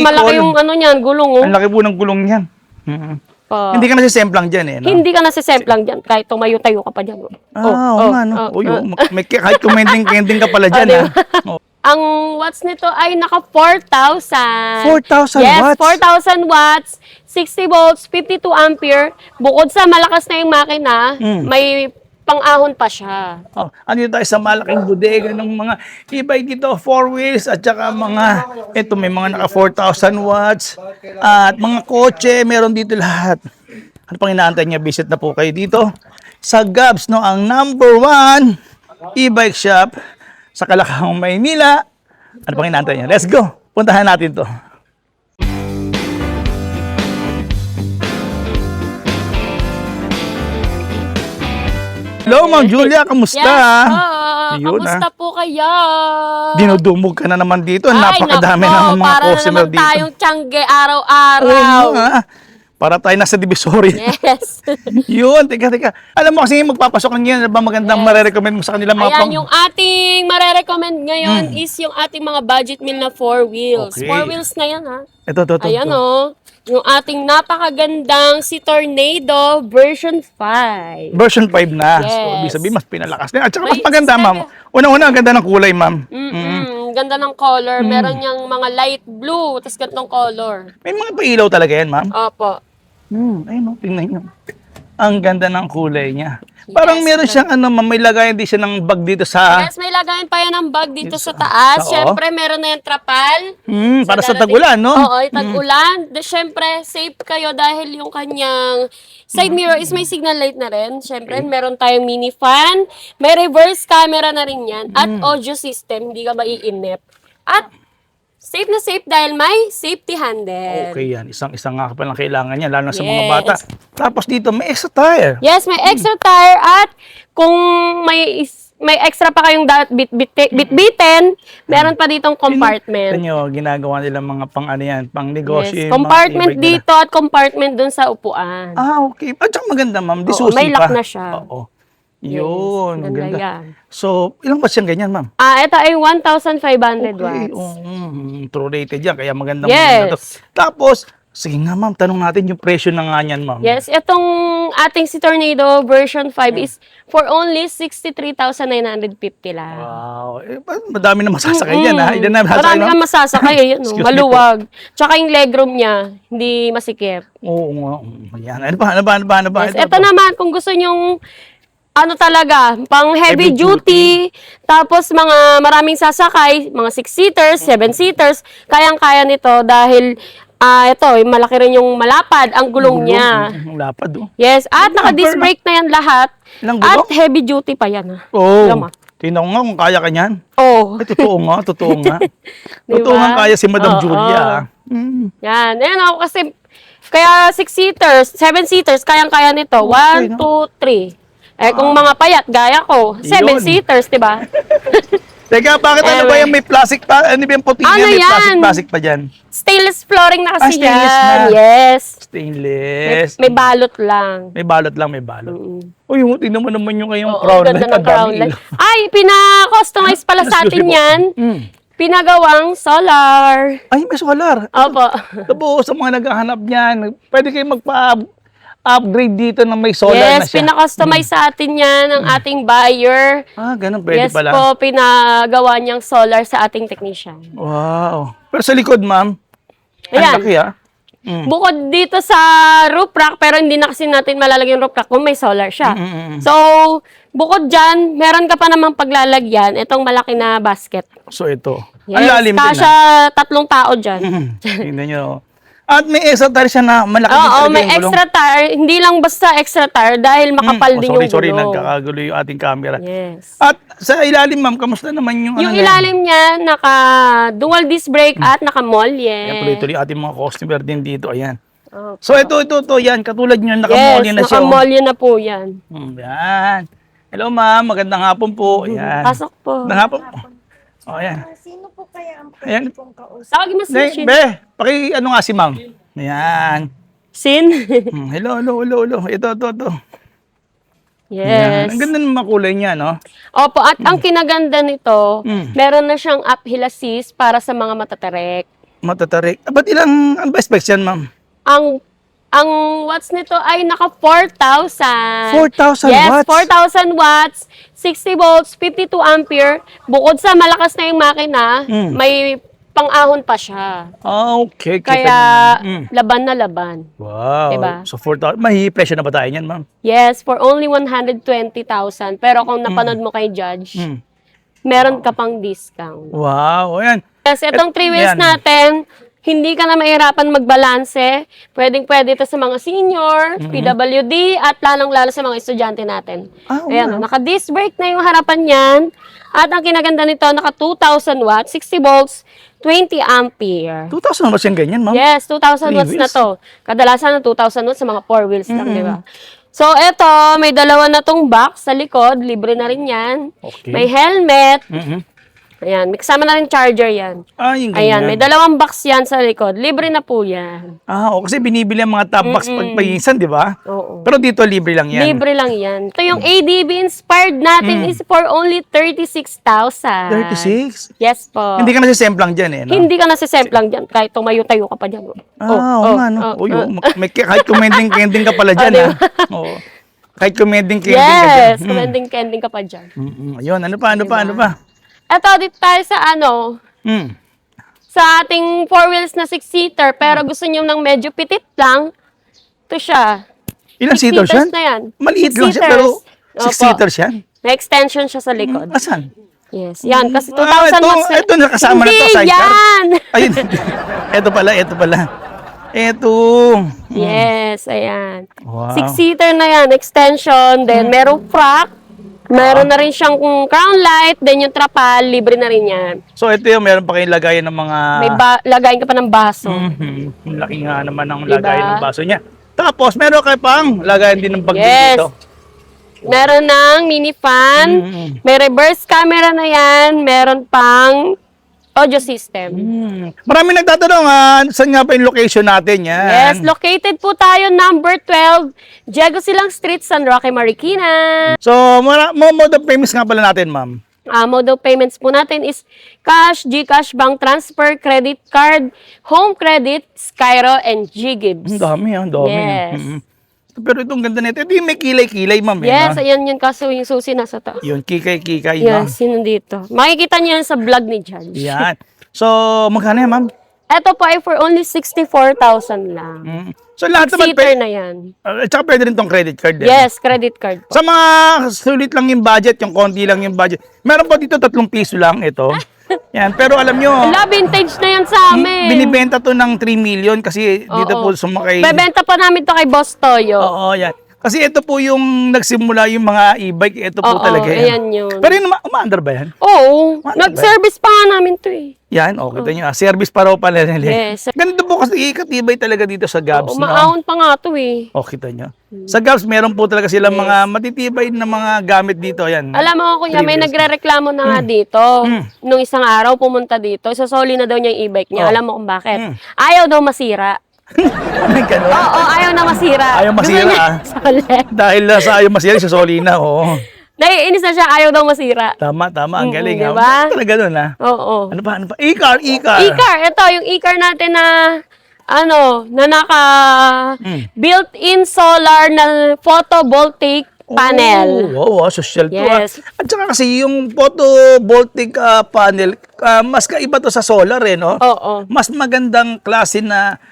Malaki yung ano niyan, gulong oh. Ang laki po ng gulong niyan. Pa. Hindi ka nasisemplang dyan eh. No? Hindi ka nasisemplang dyan, kahit tumayo-tayo ka pa dyan. Oo nga, no? May, kahit kumending ka pala dyan, diba? ha? Ang watts nito ay naka 4,000. 4,000 yes, watts? 4,000 watts, 60 volts, 52 ampere. Bukod sa malakas na yung makina, may pang-ahon pa siya. Oh, ano yun tayo sa malaking bodega ng mga e-bike dito, 4 wheels at saka mga, ito may mga naka 4,000 watts at mga kotse, meron dito lahat. Ano pang inaantay niya? Visit na po kayo dito sa Gabs, no? Ang #1 e-bike shop sa Calacao, Maynila. Ano pang inaantay niya? Let's go! Puntahan natin to. Hello, Ma'am Julia, kamusta? Yes, Yun, kamusta po kayo? Dinudumog ka na naman dito. Napakadami nako, ng mga para na customer naman dito. tayong tiyangge araw-araw. Oo nga. Para tayo nasa Divisoria. Yes. Yun, teka. Alam mo kasi magpapasok ng yan, ano ba magandang marerecommend mo sa kanila mga Ayan, yung ating marerecommend ngayon is yung ating mga budget meal na 4 wheels. Okay. 4 wheels na yan, ha? Ito. Ayan, oh. Yung ating napakagandang si Tornado version 5. Version 5 na. So, Yes. ibig sabihin, mas pinalakas na. At saka mas May maganda, sabi- ma'am. Unang-una, ang ganda ng kulay, ma'am. Ganda ng color. Meron niyang mga light blue, tapos gantong color. May mga pailaw talaga yan, ma'am. Opo. Ayun, tingnan nyo. Ang ganda ng kulay niya. Parang meron siyang ma'am, may lagayan din siya ng bag dito sa... Yes, may lagayan pa yan ng bag dito sa taas. Oo. Siyempre, meron na yung trapal. para sa darating- tag-ulan, no? Oo, yung tag-ulan. Siyempre, safe kayo dahil yung kanyang side mirror is may signal light na rin. Siyempre, meron tayong mini fan. May reverse camera na rin yan. At audio system, hindi ka maiinip. At safe na safe dahil may safety handle. Okay yan. Isang nga palang kailangan niya, lalo na sa mga Yes. bata. Tapos dito, may extra tire. Yes, may extra tire at kung may extra pa kayong bit-bitin, meron pa ditong compartment. Ito nyo, ginagawa nila mga pang negosyo. Yes, yung mga compartment e-bike nila. dito at compartment dun sa upuan. Okay. At saka maganda, ma'am. Di Oo, susi may pa. lock na siya. Oo. Yes, Yun, ganda ganda. yan. So, ilang watts yan ganyan, ma'am? Ito ay 1,500 watts. True rated yan, kaya maganda Yes. maganda to. Tapos, sige nga, ma'am, tanong natin yung presyo na nga yan, ma'am. Yes, itong ating si Tornado version 5 is for only 63,950 lang. Wow. Madami na masasakay yan, ha? Ilan na masasakay, Marami ma'am? kang masasakay, yun, Excuse me maluwag. Tsaka yung legroom niya, hindi masikip. Oo nga. Yan. Ano ba? Yes, ito naman, kung gusto nyong ano talaga, pang heavy Heavy duty, tapos mga maraming sasakay, mga 6-seaters, 7-seaters, kayang-kaya nito dahil ito, malaki rin yung malapad ang gulong niya. Ang lapad, oh. Yes, at naka-disc brake na yan lahat. Ilang At gulong? heavy duty pa yan. Oo. Alam mo? Tingnan ko nga kung kaya ka niyan. Oh. Ay, totoo nga. Diba? Totoo nga kaya si Madam Oo. Julia. Yan. Ayan ako kasi, kaya 6-seaters, 7-seaters, kayang-kaya nito. 1, 2, 3. Eh, kung mga payat, gaya ko, 7-seaters, di ba? Teka, bakit ano ba Anyway. yung may plastic pa? Ano ba yung puti Ano niya? May yan? plastic pa dyan. Stainless flooring na kasi stainless yan. na. Yes. Stainless. May balot lang. May balot lang, may balot. Uy, tingnan mo naman yung kayong Oo, crown ganda light. ng crown light. Ay, pina-customize pala sa atin yan. Pinagawang solar. Ay, may solar. Opo. Tapos, sa mga naghahanap niyan, pwede kayo magpa-upgrade dito na may solar na Yes, siya. pina-customize sa atin yan ng ating buyer. Ganun, pwede Yes pala. po, pinagawa niyang solar sa ating technician. Wow. Pero sa likod, ma'am, ang Ayan. laki, Bukod dito sa roof rack, pero hindi na kasi natin malalagay yung roof rack kung may solar siya. So, bukod dyan, meron ka pa namang paglalagyan itong malaki na basket. So, ito. Yes, Ang lalim din, kasya 3 tao dyan. Tingnan nyo. At may extra tire siya na malaki din Oo, talaga may yung gulong. extra tire. Hindi lang basta extra tire dahil makapal din yung Sorry, gulong. nagkakagulo yung ating camera. Yes. At sa ilalim, ma'am, kamusta naman yung Yung niya? ilalim niya, naka dual disc brake at naka molye. Ayan, tuloy-tuloy ating mga customer din dito. Ayan. Opo. So, ito, yan. Katulad nyo, Yes, nakamolye na siya. nakamolye na po yan. Yan. Hello, ma'am. Magandang hapon po. Ayan. Pasok po. Magandang hapon po. Ayan. Sino po kaya ang Ayan. pwede pong kausap? Tawagin mo si Shin. Be, ano nga si ma'am? Ayan. Sin? Hello. Ito. Yes. Ang ganda ng makulay niya, no? Opo, at ang kinaganda nito, Mm. meron na siyang uphill assist para sa mga matatarek. Matatarik. Ba't ilang, ano ba specs yan, ma'am? Ang watts nito ay naka 4,000. 4,000 yes, watts? 4,000 watts, 60 volts, 52 ampere. Bukod sa malakas na yung makina, may pang-ahon pa siya. Okay. Kita Kaya, nyo. laban na laban. Wow. Diba? So, 4,000. Mahipresyo na ba tayo yan, ma'am? Yes, for only 120,000. Pero kung napanood mo kay Judge, meron ka pang discount. Wow. Ayan. Yes, itong 3 wheels Yan. natin, hindi ka na mahirapan magbalanse. Pwedeng-pwede ito sa mga senior, PWD, at lalong-lalo sa mga estudyante natin. Ayan, naka-disc brake na yung harapan niyan. At ang kinaganda nito, naka 2,000 watts, 60 volts, 20 ampere. 2,000 ba siyang ganyan, ma'am? Yes, 2,000 Three watts na wheels? to. Kadalasan ng 2,000 watts sa mga 4 wheels lang, di ba? So, eto, may dalawa na tong box sa likod. Libre na rin yan. Okay. May helmet. Ayan, may kasama na rin charger yan. Yung Ayan, ganyan. may dalawang box yan sa likod. Libre na po yan. Kasi binibili ang mga top box pagpagisan, di ba? Oo. Pero dito, libre lang yan. Libre lang yan. Ito yung ADB inspired natin is for only 36,000. 36? Yes po. Hindi ka nasisemplang dyan, eh, no? Hindi ka nasisemplang dyan. Kahit tumayo-tayo ka pa dyan. Oo nga, no? Kahit kumending-kending ka pala dyan, diba? Oo. Kahit kumending-kending ka dyan. Yes, kumending-kending ka pa dyan. Ayun, ano pa? Eto, dito tayo sa sa ating 4 wheels na 6-seater, pero gusto niyo ng medyo pitit lang, ito siya. Ilang seaters yan? na yan. Maliit lang siya, pero 6-seaters yan? May extension siya sa likod. Asan? Yes, yan. Kasi 2,000 watts. Ito nakasama na to, Hindi, sidecar. yan! Ayun. Ito pala. Ito. Yes, ayan. Wow. 6-seater na yan, extension, then merong frac, meron na rin siyang crown light, then yung trapal, libre na rin yan. So ito yung meron pa kayong lagayan ng mga... May lagayin ka pa ng baso. Ang laki nga naman ng Diba? lagayan ng baso niya. Tapos meron kayo pang lagayan din ng bag Yes. dito. Meron ng mini fan, may reverse camera na yan, meron pang audio system. Marami nagtatanong, saan nga pa yung location natin yan? Yes, located po tayo number 12, Diego Silang Street, San Roque, Marikina. So, mode of payments nga pala natin, ma'am. Mode of payments po natin is cash, GCash, bank transfer, credit card, home credit, Skyro, and GGibs. Ang dami. Yes. Pero itong ganda nito, ito yung may kilay-kilay, ma'am. Yes, no? ayan yun, kaso yung susi nasa taas. Yun, kikay-kikay. Yes, yun dito. Makikita niyo yan sa vlog ni Judge. Yan. So, magkano yan, ma'am? Ito po ay for only 64,000 lang. So, lahat naman, Seater na yan. tsaka pwede rin tong credit card din. Yes, credit card po. Sa mga sulit lang yung budget, yung konti lang yung budget. Meron po dito 3 piso lang ito. Yan, pero alam nyo, Wala, vintage na yan sa amin. binibenta to ng 3 million kasi dito Oo. po sumakay. Bebenta pa namin to kay Boss Toyo. Oo, yan. Kasi ito po yung nagsimula yung mga e-bike, ito po Oo, talaga yan. ayan yun. Pero yun, umaandar ba yan? Oo, Ano ba? nag-service pa nga namin to eh. Yan, kita nyo. Service pa raw pala nila. Yes. Ganito po kasi ikatibay talaga dito sa Gabs. No? Umaahon pa nga to eh. Kita nyo. Sa Gabs, meron po talaga silang mga matitibay na mga gamit dito. Yan. Alam mo, kuya, may Previous. nagre-reklamo na nga dito. Nung isang araw, pumunta dito. Sasoli na daw niya yung e-bike niya. Oh. Alam mo kung bakit? Ayaw daw masira. May ganun. Oo, ayaw na masira. Ayaw masira, Gusto niya ah. soli. Dahil sa ayaw masira, sa Solina, oo. Naiinis na siya, ayaw daw masira. Tama. Ang galing. diba? Talaga doon, ha? Oo. Ano pa? E-car. E-car, ito, yung e-car natin na, na naka built-in solar na photovoltaic panel. Wow, social to. Yes. At saka kasi yung photovoltaic panel, mas kaiba to sa solar, no? Oo. Mas magandang klase na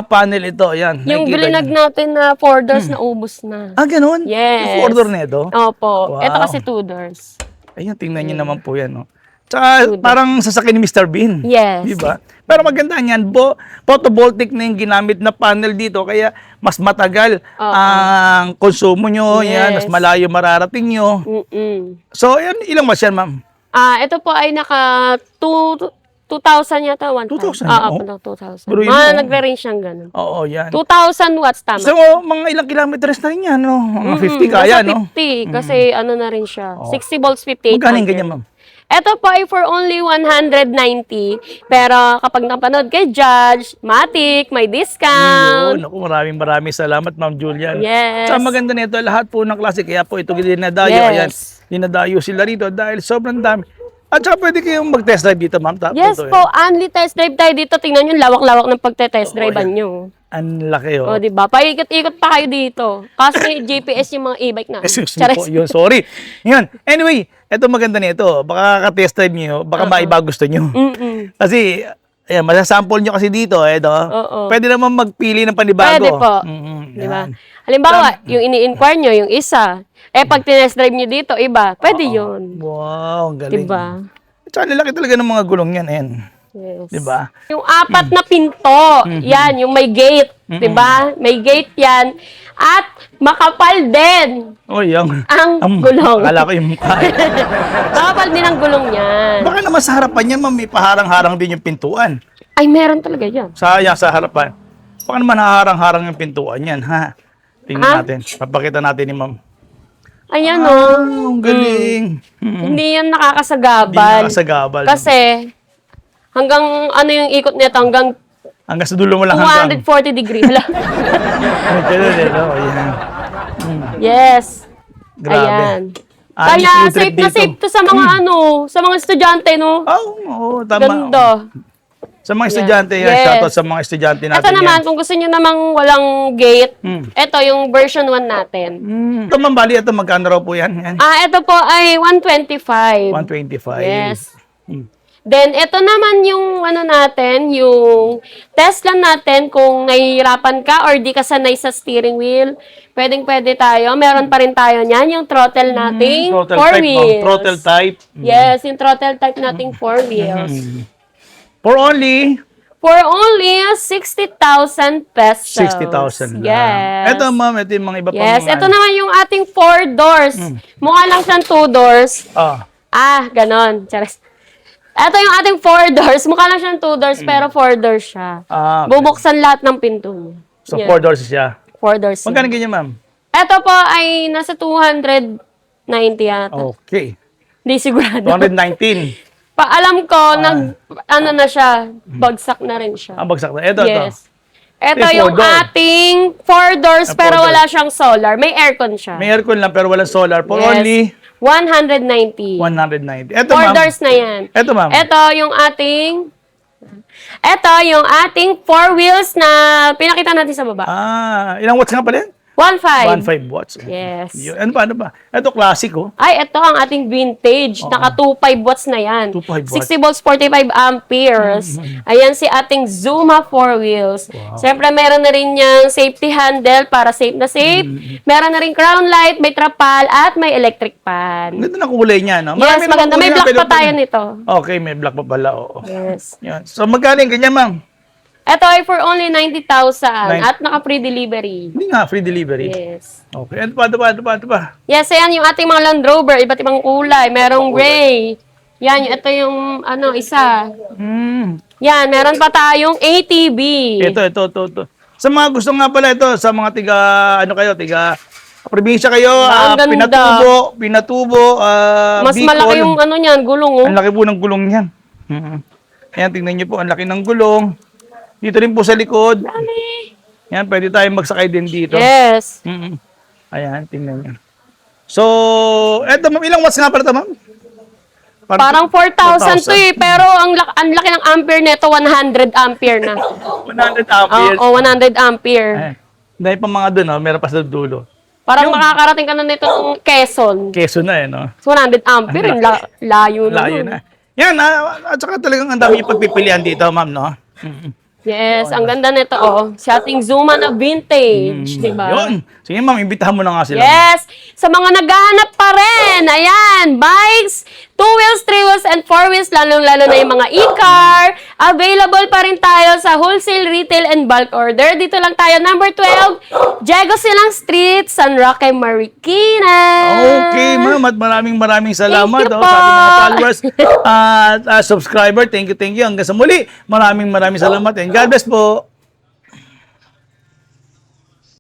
panel ito. Yan. Yung nakikita bilinag niyo. natin na 4 doors na ubos na. Ganun? Yes. Yung order nito? Opo. Wow. Ito kasi 2 doors. Ayun, tingnan niyo naman po yan, no? Tsaka parang sasakyan ni Mr. Bean. Yes. Di ba? Pero maganda niyan, photovoltaic na yung ginamit na panel dito, kaya mas matagal ang konsumo nyo, yan, mas Yes. malayo mararating nyo. So, yan, ilang watts yan, ma'am? Ito po ay naka 2,000 yata. 2,000? Oo, Oo. 2,000. Pero yun, Mga oh. nagre-range siyang ganun. Oo, yan. 2,000 watts, tama. So, mga ilang kilometers na rin yan, no? Mga 50 kaya, Nasa no? 50, kasi ano na rin siya. 60 volts, 58 Magkano yung ampere. ganyan, ma'am? Ito po ay for only 190. Pero kapag napanood kay Judge, Matic, may discount. Naku, maraming salamat, Ma'am Julian. Yes. Sa maganda nito, lahat po ng klase, kaya po ito dinadayo. Yes. Ayan, dinadayo sila rito dahil sobrang dami. At saka pwede kayong mag-test drive dito, ma'am. Yes po, only test drive tayo dito. Tingnan nyo, lawak-lawak ng pagte-test drive nyo. Ang laki, O, diba? Paikot-ikot pa kayo dito. Kasi may GPS yung mga e-bike na. Excuse me po, yun, sorry. Yun. Anyway, eto maganda nito. Baka ka-test drive nyo, baka maiba gusto nyo. Kasi, ayan, masasample nyo kasi dito, pwede naman magpili ng panibago. Pwede po. Diba? Halimbawa, yung ini-inquire nyo, yung isa, pag tinest drive nyo dito, iba, pwede yun. Wow, ang galing. Diba? Tsaka lalaki talaga ng mga gulong yan, ayan. Yes. Diba? Yung apat na pinto, yan, yung may gate, 'di ba? May gate 'yan. At makapal din Oh, yung ang gulong. Akala ko yung mukha. Makapal din ang gulong niyan. Baka naman sa harapan niya, ma'am, may paharang-harang din yung pintuan. Ay, meron talaga 'yan. Sayang sa harapan. Baka naman haharang-harang yung pintuan yan, ha? Tingnan natin. Papakita natin ni ma'am. Ayan Ang galing. Hindi yan Hindi nakakasagabal. nakasagabal. Kasi hanggang ano yung ikot nito, hanggang Hanggang sa dulo mo lang hanggang. 240 degree. Hala. Ayan. Yes. Grabe. Ayan. Anis Kaya yung trip safe na dito. safe to sa mga sa mga estudyante, no? Oo, tama. Ganda. Sa mga estudyante yan, Yes. shoutout sa mga estudyante natin Ito naman, yan. kung gusto nyo namang walang gate, ito yung version 1 natin. Ito, ma'am, bali, ito, magkano raw po yan? Yan. Ito po ay 125. 125. Yes. Then, ito naman yung ano natin, yung test lang natin kung nahihirapan ka or di ka sanay sa steering wheel. Pwedeng-pwede tayo. Meron pa rin tayo niyan, yung throttle nating Throttle 4 type, wheels. ma'am. Throttle type. Yes, yung throttle type nating 4 wheels. For only For only 60,000 pesos. 60,000 lang. Yes. Ito, ma'am, ito yung mga iba pang Yes, mga... ito naman yung ating 4 doors. Mukha lang siyang 2 doors. Ganon. Charis. Ito yung ating 4 doors. Mukha lang siyang 2 doors, pero 4 doors siya. Okay. Bubuksan lahat ng pinto niya. So, Yan. 4 doors siya. 4 doors. Magkano ganyan, ma'am? Ito po ay nasa 290 yata. Okay. Hindi sigurado. 219. Alam ko, ano na siya, bagsak na rin siya. Bagsak na. Ito, Yes. Ito May yung 4 door. ating 4 doors, Ah, pero 4 wala siyang solar. May aircon siya. May aircon lang pero walang solar. For Yes. only 190. 190. Ito, 4 ma'am. doors na yan. Ito, ma'am. Ito yung ating 4 wheels na pinakita natin sa baba. Ilang watts nga pala yan? 1.5. 1.5 watts. Yes. Yun. Ano pa? Ito, classic, oh. Ay, ito ang ating vintage. Naka 2.5 watts na yan. 2.5 watts. 60 volts, 45 amperes. Ayan si ating Zuma 4 wheels. Siyempre, meron na rin yung safety handle para safe na safe. Meron na rin crown light, may trapal, at may electric pan. Ganda na kulay niya, no? Yes, Marami maganda. namang May kulay black na pa tayo nito. Okay, may black pa pala, oo. Yes. Yan. So, magkano yung ganyan, ma'am? Ito ay for only 90,000 at naka-free delivery. Hindi nga, free delivery. Yes. Okay. Ano pa? Yes, ayan yung ating mga Land Rover, iba't ibang kulay. Merong gray. Yan, ito yung isa. Yan, meron pa tayong ATV. Ito. Sa mga gusto nga pala ito, sa mga tiga probinsya kayo, Ang ganda. Pinatubo, Mas Bicol. malaki yung niyan, gulong. Oh. Ang laki po ng gulong niyan. Ayan, tingnan niyo po, ang laki ng gulong. Dito rin po sa likod. Dami. Yan, pwede tayong magsakay din dito. Yes. Ayan, tingnan niyo. So, eto, ma'am, ilang watts nga pala ito, ma'am? Parang 4,000 to eh, pero ang laki ng ampere nito, 100 ampere na. 100 amperes. Oo, 100 ampere. Ayan. Dahil pa mga doon, meron pa sa dulo. Parang makakarating ka na nito ng Quezon. Quezon na, no? 100 ampere, layo na. Layo nun. na. Yan, at saka talagang ang dami yung pagpipilian dito, ma'am, no? Yes, ang ganda nito, si ating Zuma na vintage, di ba? Yun. Sige, ma'am, imbitahan mo na nga sila. Yes, sa mga naghahanap pa rin, ayan, bikes, 2 wheels, 3 wheels, and 4 wheels, lalong-lalo na yung mga e-car. Available pa rin tayo sa wholesale, retail, and bulk order. Dito lang tayo, number 12, Diego Silang Street, San Roque, Marikina. Okay, ma'am, at maraming salamat Thank you sa ating mga po. followers at subscriber. Thank you. Hanggang sa muli, maraming salamat and God bless po.